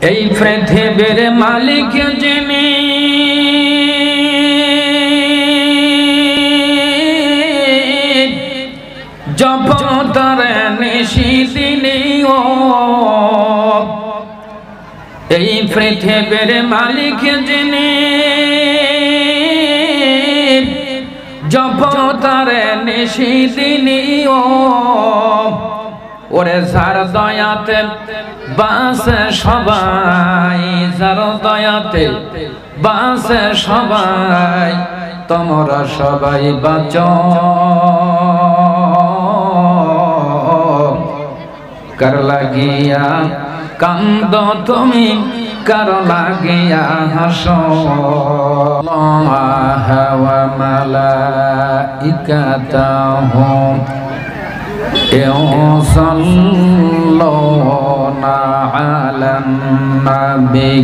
এই পৃথিবীর মালিক যিনি জপতার নিশিদিনী ও এই পৃথিবীর মালিক যিনি জপতার নিশিদিনী ও ওরে যার দয়াতে বাঁচে সবাই, যার দয়াতে বাঁচে সবাই, তোমরা সবাই বাঁচো কার লাগিয়া কান্দ তুমি, কার লাগিয়া হাসো। আল্লাহ ওয়া মালাইকাতাহু يصلون على النبي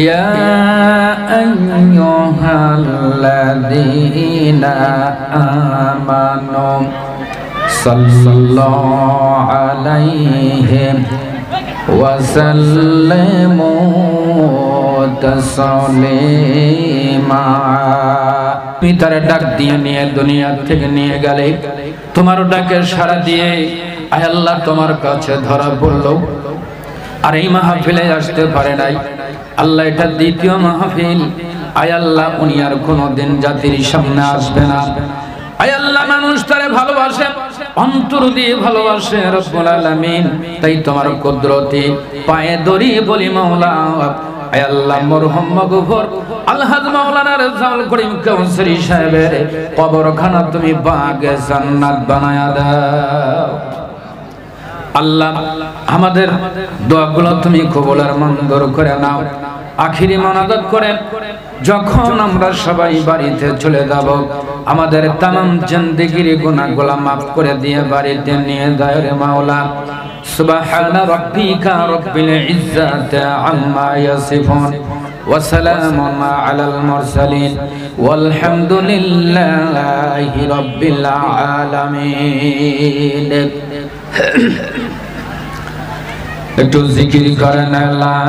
يا أيها الذين آمنوا صلوا عليه وسلموا تسليما। পিতারে ডাক দিয়ে নিয়ে দুনিয়া থেকে নিয়ে গেলে তোমার ডাকে সাড়া দিয়ে আয় আল্লাহ তোমার কাছে ধরা পড়লো আর এই মাহফিলে আসতে পারে নাই আল্লাহ। এটা দ্বিতীয় মাহফিল, আয় আল্লাহ উনি আর কোনোদিন জাতির সামনে আসবে না। আয় আল্লাহ মানুষ তারে ভালোবাসে, অন্তর দিয়ে ভালোবাসে রব্বুল আলামিন। তাই তোমার কুদরতি পায়ে ধরি বলি মাওলা, আয় আল্লাহ মরহুম মাগফুর আলহাজ মাওলানা রেজাউল করিম কাউসারী সাহেবের কবরখানা তুমি বাগে জান্নাত বানায়া দাও। আল্লাহ আমাদের দোয়াগুলো তুমি কবুল আর মঞ্জুর করে নাও। আখিরি মোনাজাত করে যখন আমরা সবাই বাড়িতে চলে যাব, আমাদের তামাম জিন্দেগির গুনাহগুলো মাফ করে দিয়ে বাড়িতে নিয়ে যায় রে মাওলা। সুবহানা রাব্বিকা রাব্বিল ইজ্জাতি আম্মা ইয়াসিফুন ওয়া সালামুন আলাল মুরসালিন ওয়ালহামদুলিল্লাহি রাব্বিল আলামিন। একটু জিকির করেন লা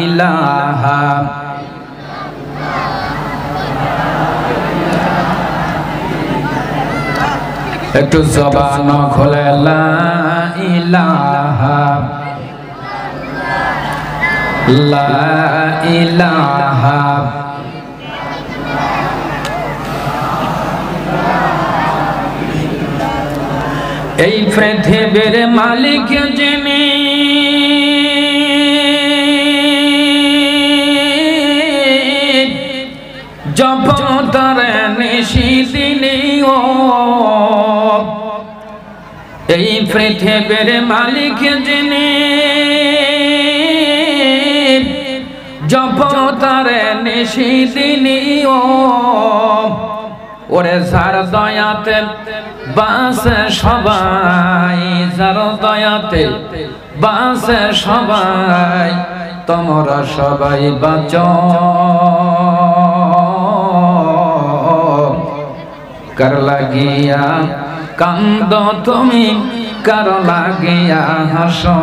ইলাহা একটু জবান খোলে লা ইলাহা লা ইলাহা এই পৃথিবীর মালিক যিনি জপতার নিশিদিনী ও এই পৃথিবীর মালিক যিনি জপতার নিশিদিনী ও ওরে যার দয়াতে বাঁচে সবাই, যার দয়াতে বাঁচে সবাই, তোমরা সবাই বাঁচো কার লাগিয়া কান্দ তুমি, কার লাগিয়া হাসো।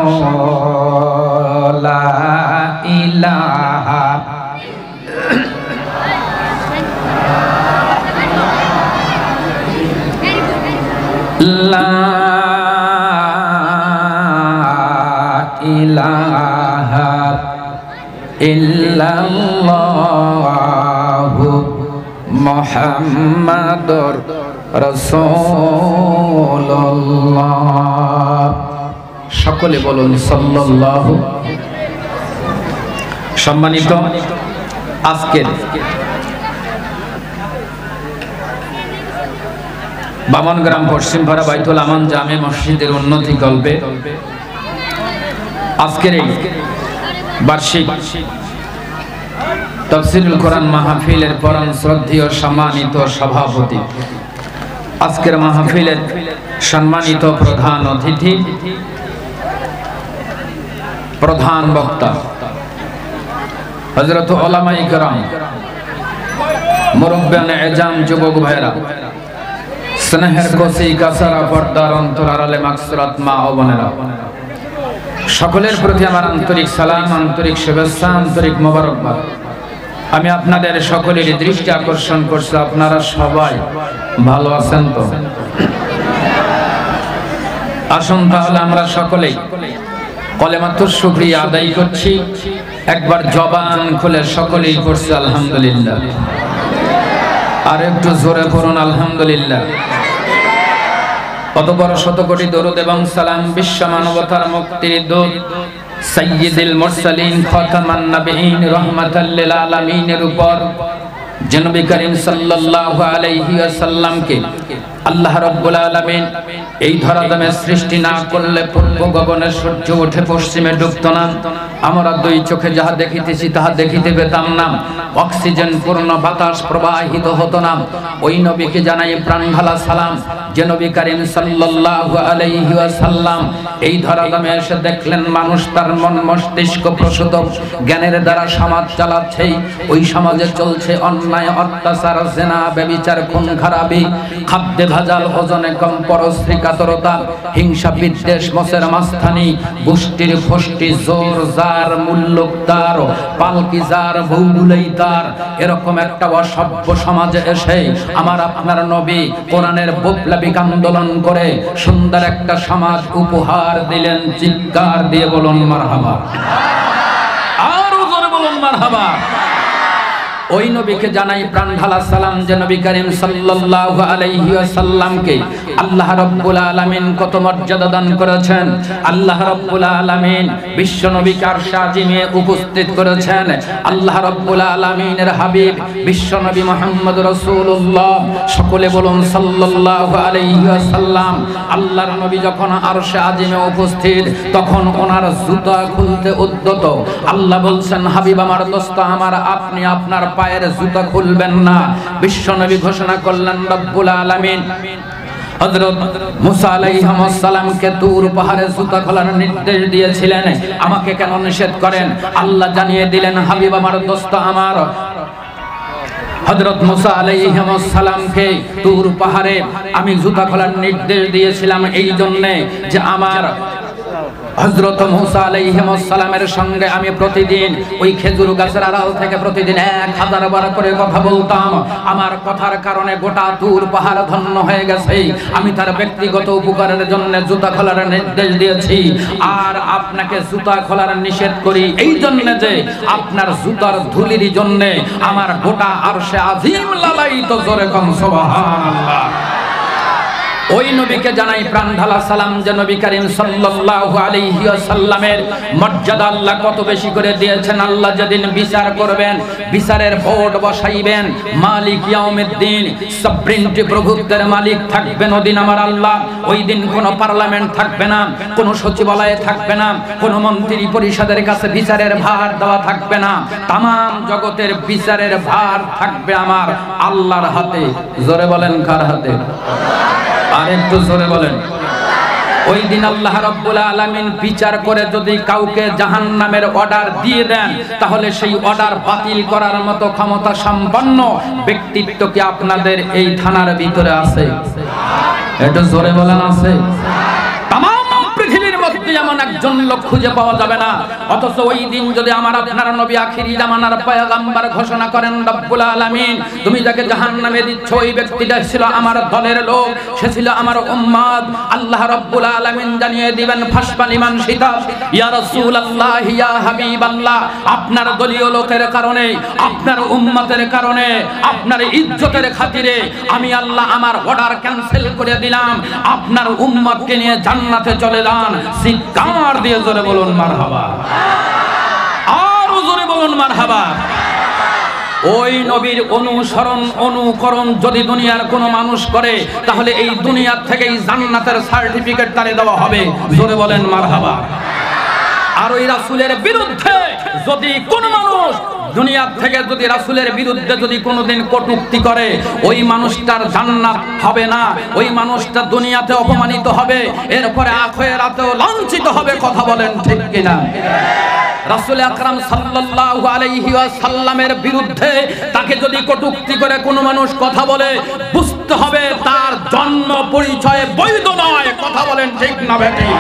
লা ইলাহা লা ইলাহা ইল্লাল্লাহু মুহাম্মাদুর রাসূলুল্লাহ। সকলে বলুন সাল্লাল্লাহু। সম্মানিত আজকের বামনগ্রাম পশ্চিমপাড়া বাইতুল আমান জামে মসজিদের উন্নতি কল্পে আজকের এই বার্ষিক তাফসীরুল কোরআন মাহফিলের পরম শ্রদ্ধেয় সম্মানিত সভাপতি, আজকের মাহফিলের সম্মানিত প্রধান অতিথি, প্রধান বক্তা হযরত উলামায়ে কেরাম, মুরব্বিয়ানে এজাম, যুবক ভাইরা, স্নেহের কচি কাছারা পর্দার অন্তরালে মাগফিরাত মা ও বোনেরা, সকলের প্রতি আমার আন্তরিক সালাম, আন্তরিক শুভেচ্ছা, আন্তরিক মোবারকবাদ। আমি আপনাদের সকলের দৃষ্টি আকর্ষণ করছি, আপনারা সবাই ভালো আছেন তো? আসুন তাহলে আমরা সকলেই কলেমাতুর শুকরিয়া আদায় করছি। একবার জবান খুলে সকলেই করছি আলহামদুলিল্লাহ। আর একটু জোরে পড়ুন আলহামদুলিল্লাহ। অতঃপর শতকোটি দরুদ এবং সালাম বিশ্ব মানবতার মুক্তির দূত সাইয়্যিদুল মুরসালিন খাতামান নবিয়্যিন রাহমাতাল লিল আলামিনের উপর যে নবী করিম সাল্লাল্লাহু আলাইহি ওয়াসাল্লামকে আল্লাহ রাব্বুল আলামিন এই ধরাধামে সৃষ্টি না করলে পূর্ব গগনে সূর্য ওঠে পশ্চিমে ডুবতো না, আমরা দুই চোখে যাহা দেখিতেছি তাহা দেখিতে পেতাম না, অক্সিজেন পূর্ণ বাতাস প্রবাহিত হতো না। ওই নবীকে জানাই প্রাণ ঢালা সালাম যে নবী করিম সাল্লাল্লাহু আলাইহি ওয়াসাল্লাম এই ধরাধামে এসে দেখলেন মানুষ তার মন মস্তিষ্ক প্রসূত জ্ঞানের দ্বারা সমাজ চালাচ্ছে। ওই সমাজে চলছে অন্যায়, অত্যাচার, জিনা, ব্যভিচার, খুন খারাপি, খাদ্যে ভেজাল, ওজনে কম, পরশ্রী কাতরতা, হিংসা, বিদ্বেষ, মসের মাস্তানি, গোষ্ঠীর ফষ্টি, জোর জার, মুল্লুক তার, পালকি জার, ভৌগুলাই তার, এরকম একটা অসভ্য সমাজে এসে আমার আপনার নবী কোরআনের বৈপ্লবিক আন্দোলন করে সুন্দর একটা সমাজ উপহার দিলেন। চিৎকার দিয়ে বলুন মারহাবা, আরো জোরে বলুন মারহাবা। ওই নবীকে জানাই প্রাণ ঢালা সালাম যে নবী করিম সাল্লাল্লাহু আলাইহি ওয়াসাল্লামকে আল্লাহ রাব্বুল আলামিন কত মর্যাদা দান করেছেন। আল্লাহ রাব্বুল আলামিন বিশ্ব নবীকে আরশে আজিমে উপস্থিত করেছেন। আল্লাহ রাব্বুল আলামিনের হাবিব বিশ্ব নবী মুহাম্মদ রাসূলুল্লাহ, সকলে বলুন সাল্লাল্লাহু আলাইহি ওয়াসাল্লাম। আল্লাহর নবী যখন আরশে আজিমে উপস্থিত তখন ওনার জুতা খুলতে উদ্যত। আল্লাহ বলছেন, হাবিব আমার, দোস্ত আমার, আপনি আপনার পায়ের জুতা খুলবেন না। বিশ্ব নবী ঘোষণা করলেন, রব্বুল আলামিন হযরত মুসা আলাইহিস সালামকে তুর পাহাড়ে জুতা খোলার নির্দেশ দিয়েছিলেন, আমাকে কেন নিষেধ করেন? আল্লাহ জানিয়ে দিলেন, হাবিব আমার, দোস্ত আমার, হযরত মুসা আলাইহিস সালামকে তুর পাহাড়ে আমি জুতা খোলার নির্দেশ দিয়েছিলাম এই জন্য যে আমার হযরত মুসা আলাইহিস সালামের সঙ্গে আমি প্রতিদিন ওই খেজুর গাছের আড়াল থেকে প্রতিদিন 1000 বার করে কথা বলতাম। আমার কথার কারণে গোটা তুর পাহাড় ধন্য হয়ে গেছে। আমি তার ব্যক্তিগত উপকারের জন্য জুতা খোলার নির্দেশ দিয়েছি। আর আপনাকে জুতা খোলার নিষেধ করি এই জন্য যে আপনার জুতার ধুলির জন্য আমার গোটা আরশে আজিম লালায়িত। জোরে কম সুবহানাল্লাহ। ওই নবীকে জানাই প্রাণ ঢালা সালাম যে নবী করিম সাল্লাল্লাহু আলাইহি ওয়াসাল্লামের মর্যাদা আল্লাহ কত বেশি করে দিয়েছেন। আল্লাহ যেদিন বিচার করবেন, বিচারের বোর্ড বসাইবেন, মালিক ইয়াউমিদ্দিন, সুপ্রিমটি প্রভুত্বের মালিক থাকবেন ওদিন আমার আল্লাহ। ওই দিন কোনো পার্লামেন্ট থাকবে না, কোনো সচিবালয়ে থাকবে না, কোনো মন্ত্রী পরিষদের কাছে বিচারের ভার দেওয়া থাকবে না। তাম জগতের বিচারের ভার থাকবে আমার আল্লাহর হাতে। জোরে বলেন, কার হাতে? আর একটু জোরে বলেন। ওই দিন আল্লাহ রাব্বুল আলামিন বিচার করে যদি কাউকে জাহান্নামের অর্ডার দিয়ে দেন, তাহলে সেই অর্ডার বাতিল করার মতো ক্ষমতা সম্পন্ন ব্যক্তিত্ব কি আপনাদের এই থানার ভিতরে আছে? একটু জোরে বলেন, আছে? পৃথিবীর মধ্যে এমন একজন লোক খুঁজে পাওয়া যাবে না। অথচ ওই দিন যদি আমার আপনার নবী আখিরি জামানার পয়গম্বর ঘোষণা করেন, রব্বুল আলামিন তুমি যাকে জাহান্নামে দিচ্ছ ওই ব্যক্তিটা ছিল আমার দলের লোক, সে ছিল আমার উম্মত, আল্লাহ রব্বুল আলামিন জানিয়ে দিবেন, ফাসবালিমান শিতা ইয়া রাসূলুল্লাহ, ইয়া হাবিবাল্লাহ, আপনার দলীয় লোকের কারণে, আপনার উম্মতের কারণে, আপনার ইজ্জতের খাতিরে আমি আল্লাহ আমার অর্ডার ক্যান্সেল করে দিলাম। আপনার উম্মতকে নিয়ে জান্নাতে চলে যান। চিৎকার দিয়ে জোরে বলুন মারহাবা, আরো জোরে বলুন মারহাবা। ওই নবীর অনুসরণ অনুকরণ যদি দুনিয়ার কোনো মানুষ করে, তাহলে এই দুনিয়ার থেকেই জান্নাতের সার্টিফিকেট তারে দেওয়া হবে। জোরে বলেন মারহাবা। আর ওই রাসূলের বিরুদ্ধে যদি কোনো মানুষ দুনিয়া থেকে যদি রাসূলের বিরুদ্ধে যদি কোনোদিন কটূক্তি করে, ওই মানুষটার জান্নাত হবে না, ওই মানুষটা দুনিয়াতে অপমানিত হবে, এরপরে আখিরাতেও লাঞ্ছিত হবে। কথা বলেন ঠিক কিনা? রাসূল আকরাম সাল্লাল্লাহু আলাইহি ওয়াসাল্লামের বিরুদ্ধে তাকে যদি কটূক্তি করে কোনো মানুষ কথা বলে, বুঝতে হবে তার জন্ম পরিচয় বৈধ নয়। কথা বলেন ঠিক না বেঠিক?